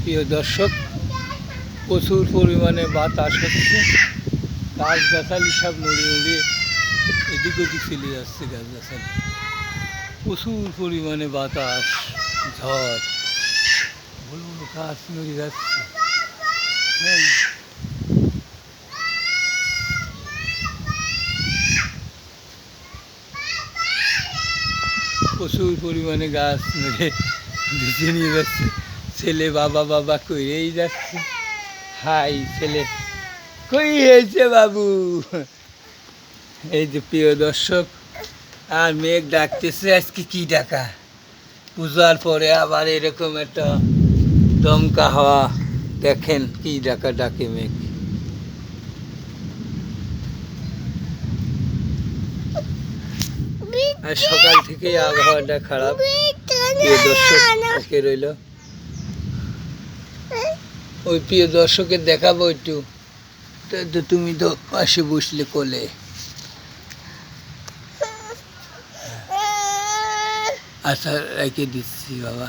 প্রিয় দর্শক, প্রচুর পরিমাণে বাতাস হচ্ছে, গাছগাছালি সব নড়িয়ে নড়িয়ে এদিক ওদিক চলে যাচ্ছে। গাছগাছালি প্রচুর পরিমাণে বাতাস, ঝড়, বড় বড় গাছ নড়ে যাচ্ছে। হ্যাঁ, প্রচুর পরিমাণে গাছ নড়ে ভিজে নিয়ে যাচ্ছে। ছেলে বাবা বাবা কইরেই যাচ্ছে। হাই ছেলে, কই হয়েছে বাবু? এই যে প্রিয় দর্শক, আর মেঘ ডাকতেছে। আজকে কি ডাকা? পূজার পরে আবার এরকম একটা দমকা হাওয়া। দেখেন কি ডাকা ডাকে মেঘ। আর সকাল থেকেই আবহাওয়াটা খারাপ। প্রিয় দর্শক ওকে রইল, ওই প্রিয় দর্শকের দেখাবো একটু। তো তুমি তো পাশে বসলে কোলে। আচ্ছা রেখে দিচ্ছি বাবা।